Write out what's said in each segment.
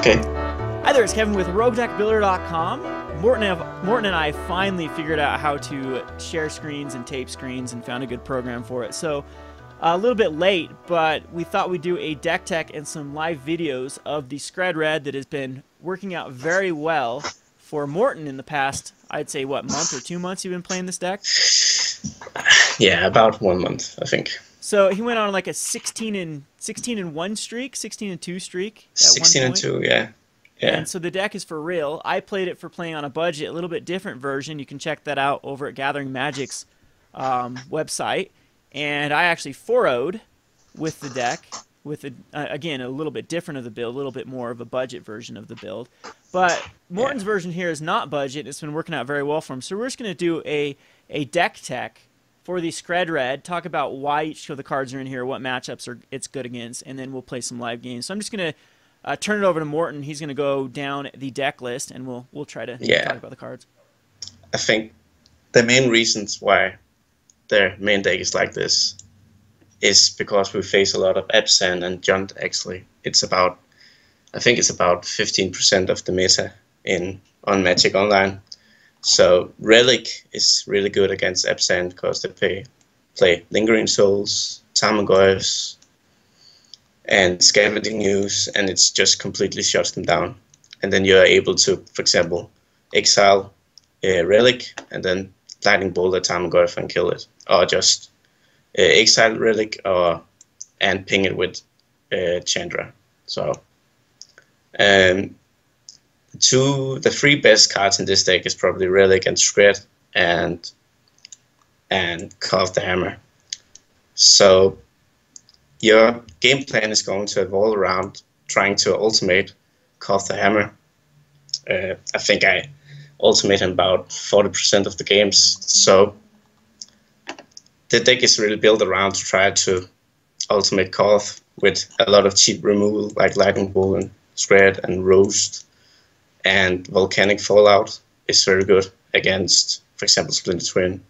Okay. Hi there, it's Kevin with RogueDeckBuilder.com. Morten and I finally figured out how to share screens and tape screens and found a good program for it. So a little bit late, but we thought we'd do a deck tech and some live videos of the Skred Red that has been working out very well for Morten in the past, I'd say, what, month or 2 months you've been playing this deck? Yeah, about 1 month, I think. So he went on like a 16 and 1 streak, 16 and 2 streak at 16 one and point. 2, yeah. Yeah. And so the deck is for real. I played it for playing on a budget, a little bit different version. You can check that out over at Gathering Magic's website. And I actually 4-0'd with the deck, with again a little bit different of the build, a little bit more of a budget version of the build. But Morten's version here is not budget. It's been working out very well for him. So we're just going to do a deck tech for the Skred Red, talk about why each of the cards are in here, what matchups it's good against, and then we'll play some live games. So I'm just going to turn it over to Morten. He's going to go down the deck list, and we'll try to talk about the cards. I think the main reasons why their main deck is like this is because we face a lot of Abzan and Junt, actually. I think it's about 15% of the meta on Magic Online. So Relic is really good against Abzan because they play Lingering Souls, Tarmogoyfs, and Scavenging Ooze, and it's just completely shuts them down. And then you're able to, for example, exile a Relic and then Lightning Bolt a Tarmogoyf and kill it, or just exile Relic and ping it with Chandra. So the three best cards in this deck is probably Relic and Skred and Koth the Hammer. So your game plan is going to evolve around trying to ultimate Koth the Hammer. I think I ultimate in about 40% of the games. So the deck is really built around to try to ultimate Koth with a lot of cheap removal like Lightning Bolt and Skred and Roast. And Volcanic Fallout is very good against, for example, Splinter Twin.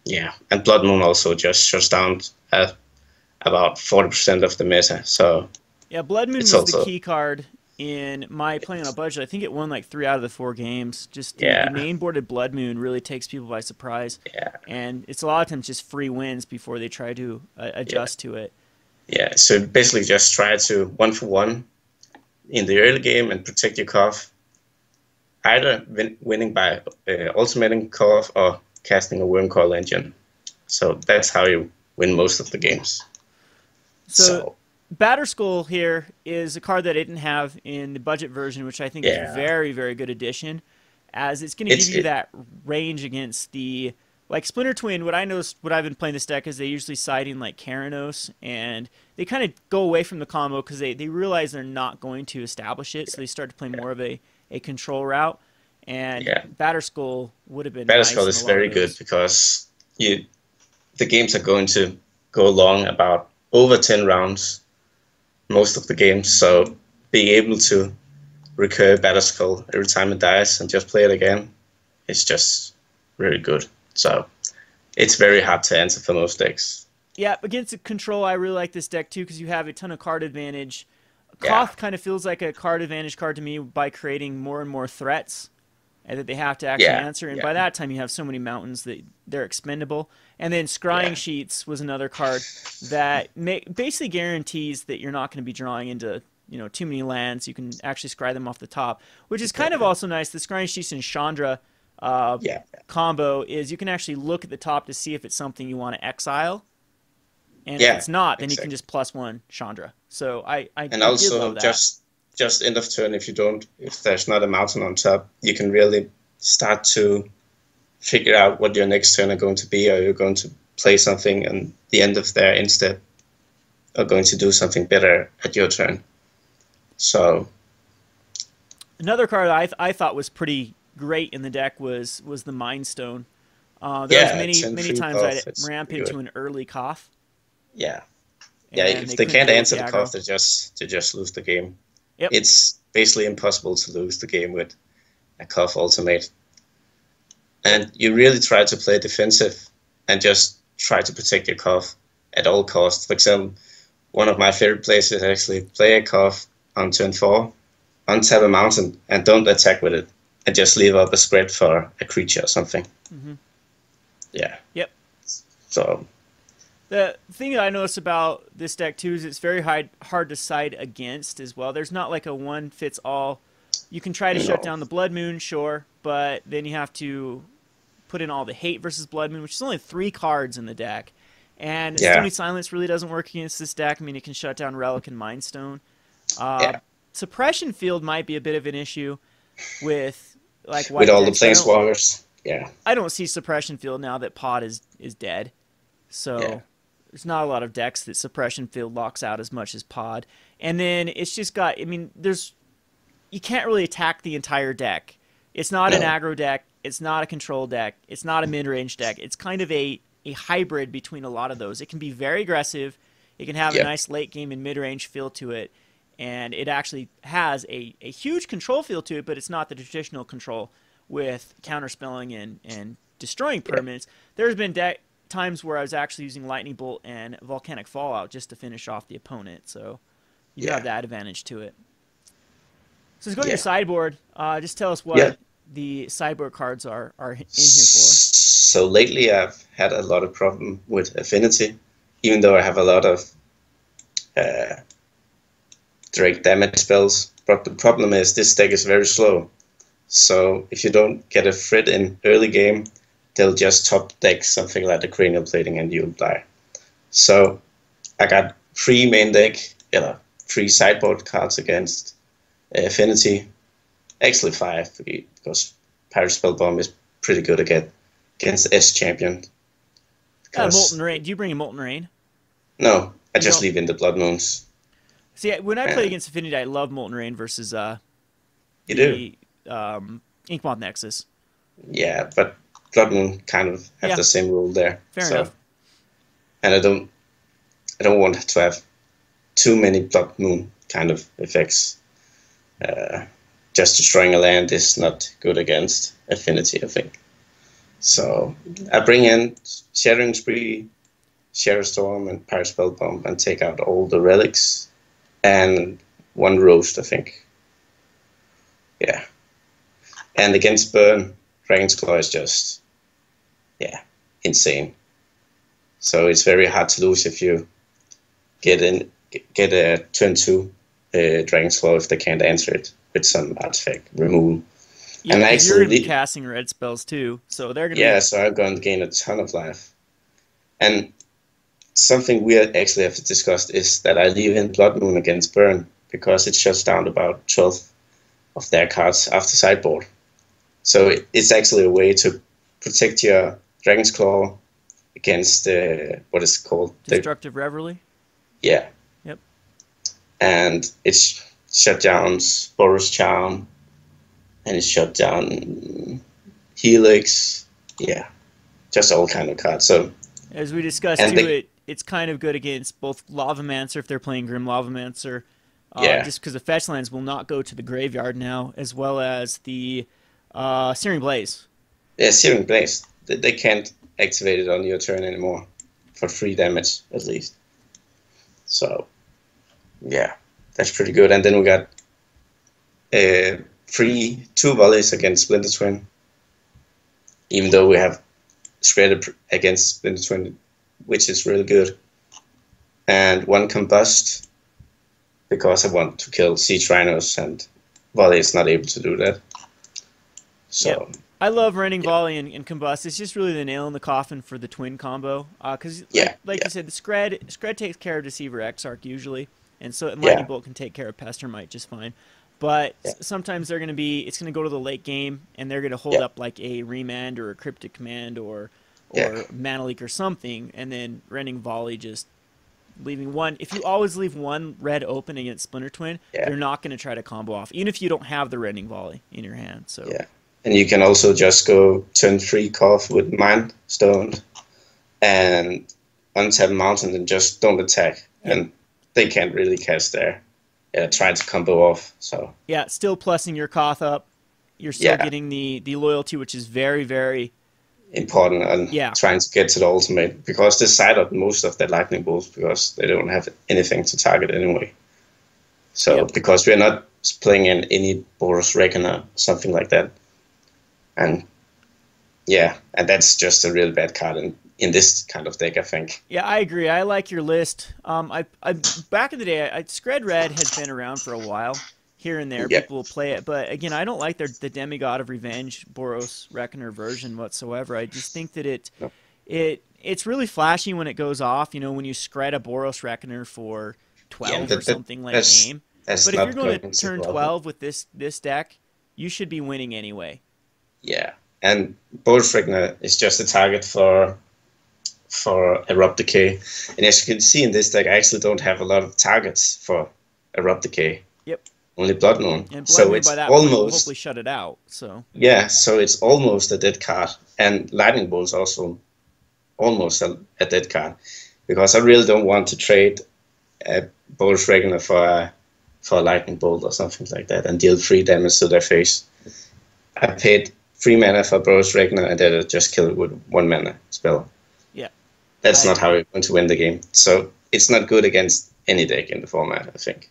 Yeah, and Blood Moon also just shuts down about 40% of the meta. So yeah, Blood Moon was the key card in my playing on a budget. I think it won like 3 out of the 4 games. Just the main boarded Blood Moon really takes people by surprise. Yeah, and it's a lot of times just free wins before they try to adjust to it. Yeah, so basically just try to 1-for-1 in the early game and protect your Koth, either winning by ultimating Koth or casting a Wurmcoil Engine. So that's how you win most of the games. So Batterskull here is a card that I didn't have in the budget version, which I think is a very, very good addition, as it's going to give you that range against the... Like Splinter Twin, what I've been playing this deck is they usually side in like Keranos, and they kind of go away from the combo because they realize they're not going to establish it, so they start to play more of a control route. And Batterskull would have been Batterskull is very good because the games are going to go long about over 10 rounds most of the games, so being able to recur Batterskull every time it dies and just play it again is just very good. So it's very hard to answer for most decks. Yeah, against control, I really like this deck too because you have a ton of card advantage. Koth kind of feels like a card advantage card to me by creating more and more threats and that they have to actually answer. And by that time, you have so many mountains that they're expendable. And then Scrying Sheets was another card that basically guarantees that you're not going to be drawing into too many lands. You can actually scry them off the top, which is kind of also nice. The Scrying Sheets and Chandra combo is you can actually look at the top to see if it's something you want to exile, and if it's not, then you can just +1 Chandra. So I also love that. just end of turn, if there's not a mountain on top, you can really start to figure out what your next turn are going to be. Are you going to play something and the end of there instead, or going to do something better at your turn? So another card I thought was pretty great in the deck was the Mind Stone. There was many times I ramp into an early Koth. Yeah, if they can't answer the Koth, they just lose the game. Yep. It's basically impossible to lose the game with a Koth ultimate. And you really try to play defensive and just try to protect your Koth at all costs. For example, one of my favorite plays is actually play a Koth, on turn 4, untap a mountain, and don't attack with it, and just leave up a Skred for a creature or something. Yeah. Yep. So the thing that I notice about this deck too is it's very hard to side against as well. There's not like a one fits all. You can try to shut down the Blood Moon, sure, but then you have to put in all the hate versus Blood Moon, which is only 3 cards in the deck. And Stony Silence really doesn't work against this deck. I mean, it can shut down Relic and Mind Stone. Suppression Field might be a bit of an issue with like white with all decks. the Planeswalkers. Yeah. I don't see Suppression Field now that Pod is dead. So there's not a lot of decks that Suppression Field locks out as much as Pod. And then it's just got, I mean, you can't really attack the entire deck. It's not an aggro deck. It's not a control deck. It's not a mid-range deck. It's kind of a hybrid between a lot of those. It can be very aggressive. It can have a nice late game and mid-range feel to it. And it actually has a huge control feel to it, but it's not the traditional control with counterspelling and destroying permanents. There's been times where I was actually using Lightning Bolt and Volcanic Fallout just to finish off the opponent. So you have that advantage to it. So let's go to your sideboard. Just tell us what the sideboard cards are in here for. So lately I've had a lot of problem with Affinity, even though I have a lot of direct damage spells. But the problem is this deck is very slow. So if you don't get a Frit in early game, they'll just top deck something like the Cranial Plating and you'll die. So I got 3 main deck, 3 sideboard cards against Affinity. Actually 5, because Pyrite Spellbomb is pretty good against S Champion. Molten Rain. Do you bring a Molten Rain? No, I just leave in the Blood Moons. See, when I play against Affinity, I love Molten Rain versus Ink Moth Nexus. Yeah, but Blood Moon kind of have the same rule there. Fair enough. And I don't want to have too many Blood Moon kind of effects. Just destroying a land is not good against Affinity, I think. So I bring in Shattering Spree, Shatterstorm, and Pyrite Spellbomb and take out all the relics and 1 roast, I think. Yeah. And against Burn, Dragon's Claw is just, insane. So it's very hard to lose if you get a turn 2 Dragon's Claw if they can't answer it with some artifact removal. Yeah, and you're going to be casting red spells too, so they're going to be... so I'm going to gain a ton of life. And something we actually have discussed is that I leave in Blood Moon against Burn because it shuts down about 12 of their cards after sideboard. So it's actually a way to protect your Dragon's Claw against what is it called? Destructive Reverie? Yeah. Yep. And it's shut down Boros Charm, and it's shut down Helix. Yeah. Just all kind of cards. So as we discussed too, it's kind of good against both Lavamancer if they're playing Grim Lavamancer. Just because the fetch lands will not go to the graveyard now, as well as the Searing Blaze. Yeah, Searing Blaze. They can't activate it on your turn anymore for 3 damage at least. So, yeah, that's pretty good. And then we got 2 volleys against Splinter Twin. Even though we have Skred against Splinter Twin, which is really good. And 1 Combust, because I want to kill Siege Rhinos, and Volley is not able to do that. So I love Rending Volley and Combust. It's just really the nail in the coffin for the twin combo. Because, like you said, the Skred takes care of Deceiver Exarch usually, and so Lightning Bolt can take care of Pestermite just fine. But sometimes it's going to go to the late game, and they're going to hold up like a Remand or a Cryptic Command or Mana Leak or something, and then Rending Volley just leaving 1. If you always leave 1 red open against Splinter Twin, they're not going to try to combo off, even if you don't have the Rending Volley in your hand. So and you can also just go turn 3 Koth with Mind Stone and untap Mountain and just don't attack, and they can't really cast there. Try to combo off. So still plussing your Koth up. You're still getting the loyalty, which is very, very important, and trying to get to the ultimate, because they side up most of their lightning bolts because they don't have anything to target anyway. So because we're not playing in any Boros Reckoner, something like that. And yeah, and that's just a really bad card in this kind of deck, I think. Yeah, I agree. I like your list. I back in the day, Skred Red has been around for a while. Here and there, people will play it, but again, I don't like the Demigod of Revenge Boros Reckoner version whatsoever. I just think that it's really flashy when it goes off. You know, when you Skred a Boros Reckoner for 12 or something like game. But if you're going to turn 12 with this deck, you should be winning anyway. Yeah, and Boros Reckoner is just a target for Erupt Decay, and as you can see in this deck, I actually don't have a lot of targets for Erupt Decay. Yep. Only Blood Moon. And so it's by that almost point, hopefully shut it out. So yeah, so it's almost a dead card, and Lightning Bolt's also almost a dead card, because I really don't want to trade a Boros Reckoner for a Lightning Bolt or something like that and deal 3 damage to their face. I paid 3 mana for Boros Reckoner and then I just kill it with 1 mana spell. Yeah, that's not how you're going to win the game. So it's not good against any deck in the format, I think.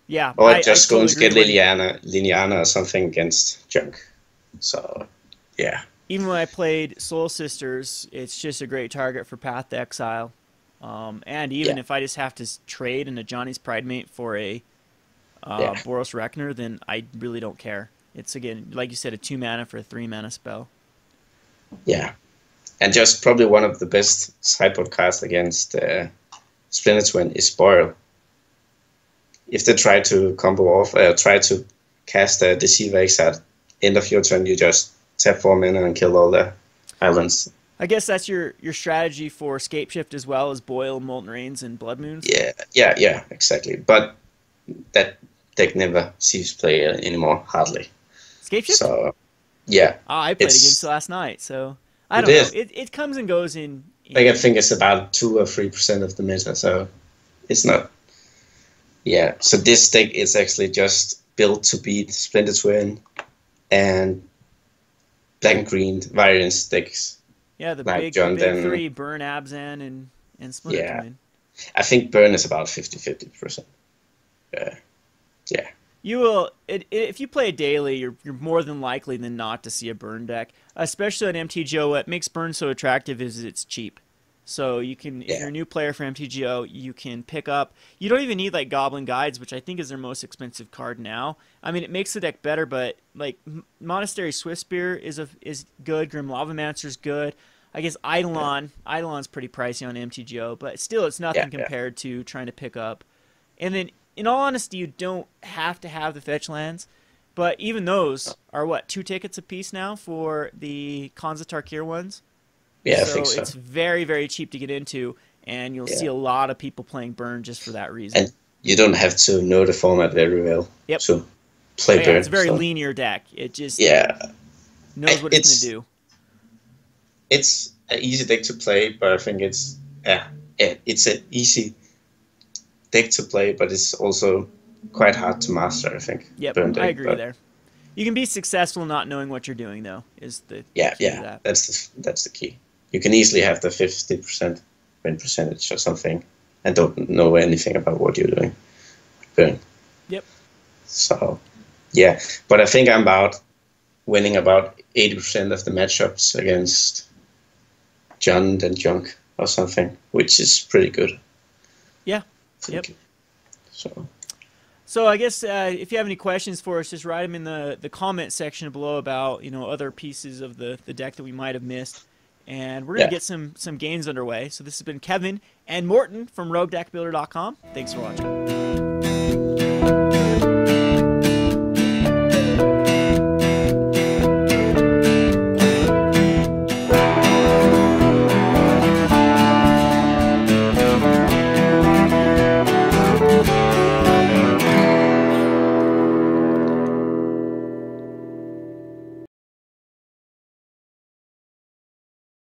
Yeah, or just going to get Liliana or something against Junk. So, yeah. Even when I played Soul Sisters, it's just a great target for Path to Exile. And even if I just have to trade in a Johnny's Pridemate for a Boros Reckoner, then I really don't care. It's, again, like you said, a 2 mana for a 3 mana spell. Yeah. And just probably one of the best sideboard cards against Splinter Twin is Spoil. If they try to combo off, try to cast a Deceiver X at end of your turn, you just tap 4 mana and kill all the islands. I guess that's your strategy for Scapeshift as well as Boil, Molten Rains, and Blood Moons? Yeah, exactly. But that deck never sees play anymore, hardly. Scapeshift? So, yeah. I played against it last night, so I don't know. It comes and goes in... I think it's about 2 or 3% of the meta, so it's not... Yeah, so this deck is actually just built to beat Splinter Twin and Black and Green variance decks. Yeah, the big 3, Burn, Abzan, and Splinter Twin. I think Burn is about 50-50%. Yeah. You will, if you play it daily, you're more than likely than not to see a Burn deck, especially on MTGO. What makes Burn so attractive is it's cheap. So you can, if you're a new player for MTGO, you can pick up. You don't even need like Goblin Guides, which I think is their most expensive card now. I mean, it makes the deck better, but like Monastery Swiftspear is good. Grim Lavamancer's good. I guess Eidolon's pretty pricey on MTGO, but still, it's nothing compared to trying to pick up. And then, in all honesty, you don't have to have the fetch lands, but even those are what, 2 tickets a piece now for the Khans of Tarkir ones. Yeah, I so think so. It's very, very cheap to get into, and you'll see a lot of people playing Burn just for that reason. And you don't have to know the format very well to play Burn. It's a very linear deck. It just knows what it's going to do. It's an easy deck to play, but I think it's an easy deck to play, but it's also quite hard to master, I think. Yep, I agree there. You can be successful not knowing what you're doing, though, is the key to that. That's the key. You can easily have the 50% win percentage or something and don't know anything about what you're doing. Burn. Yep. So, yeah. But I think I'm winning about 80% of the matchups against Jund and Junk or something, which is pretty good. Yeah. Yep. So I guess if you have any questions for us, just write them in the comment section below about other pieces of the deck that we might have missed. And we're going to get some games underway. So this has been Kevin and Morten from RogueDeckBuilder.com. Thanks for watching.